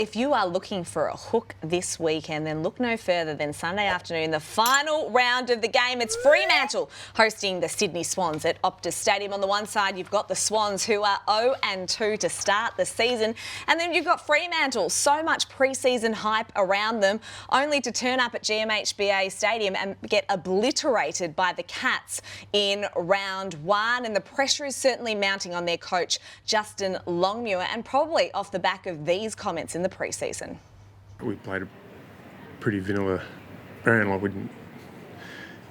if you are looking for a hook this weekend, then look no further than Sunday afternoon, the final round of the game. It's Fremantle hosting the Sydney Swans at Optus Stadium. On the one side, you've got the Swans, who are 0-2 to start the season. And then you've got Fremantle, so much pre-season hype around them, only to turn up at GMHBA Stadium and get obliterated by the Cats in round one. And the pressure is certainly mounting on their coach, Justin Longmuir, and probably off the back of these comments in the pre-season. We played a pretty vanilla brand.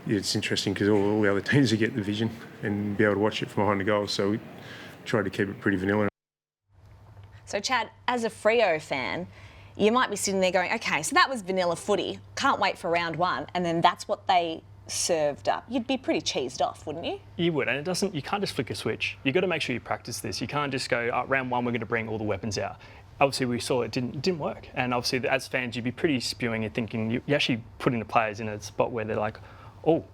It's interesting because all the other teams get the vision and be able to watch it from behind the goals, so we tried to keep it pretty vanilla. So, Chad, as a Freo fan, you might be sitting there going, OK, so that was vanilla footy. Can't wait for round one. And then that's what they served up. You'd be pretty cheesed off, wouldn't you? You would, and you can't just flick a switch. You've got to make sure you practice this. You can't just go, round one, we're going to bring all the weapons out. Obviously, we saw it didn't work. And obviously, as fans, you'd be pretty spewing and thinking, you actually putting the players in a spot where they're like, oh,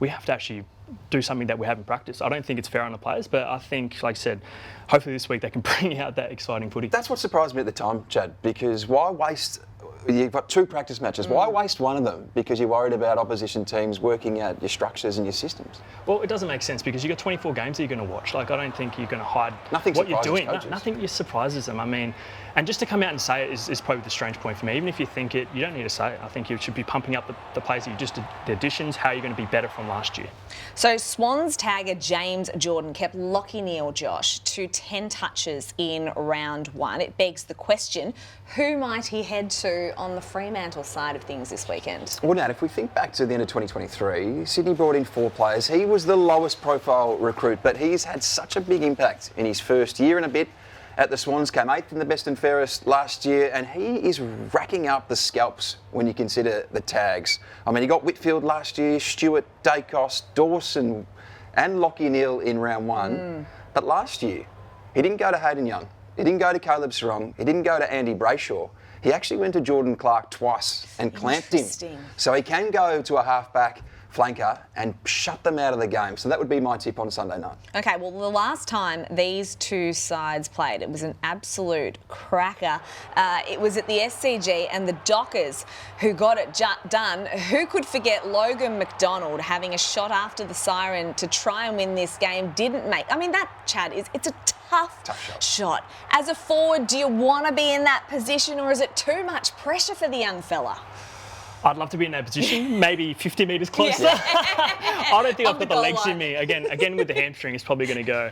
we have to actually do something that we haven't practiced. I don't think it's fair on the players, but I think, like I said, hopefully this week they can bring out that exciting footy. That's what surprised me at the time, Chad, because why waste... You've got 2 practice matches. Why waste one of them? Because you're worried about opposition teams working out your structures and your systems. Well, it doesn't make sense because you've got 24 games that you're going to watch. Like, I don't think you're going to hide Nothing what you're doing. Coaches. Nothing surprises them. I mean, and just to come out and say it is probably the strange point for me. Even if you think it, you don't need to say it. I think you should be pumping up the players that you just did, the additions, how you're going to be better from last year. So Swans tagger James Jordon kept Lachie Neale, Josh, to 10 touches in round one. It begs the question, who might he head to on the Fremantle side of things this weekend? Well, Nat, if we think back to the end of 2023, Sydney brought in 4 players. He was the lowest profile recruit, but he's had such a big impact in his first year and a bit at the Swans. Came 8th in the best and fairest last year, and he is racking up the scalps when you consider the tags. I mean, he got Whitfield last year, Stewart, Dacos, Dawson and Lachie Neale in round one. But last year, he didn't go to Hayden Young. He didn't go to Caleb Sarong. He didn't go to Andy Brayshaw. He actually went to Jordan Clark twice and clamped him. So he can go to a halfback flanker and shut them out of the game. So that would be my tip on Sunday night. OK, well, the last time these two sides played, it was an absolute cracker. It was at the SCG, and the Dockers who got it done. Who could forget Logan McDonald having a shot after the siren to try and win this game? Didn't make. I mean, that, Chad, it's a tough shot. As a forward, do you want to be in that position, or is it too much pressure for the young fella? I'd love to be in that position, maybe 50 metres closer. I don't think I've got the legs in me. Again with the hamstring, it's probably going to go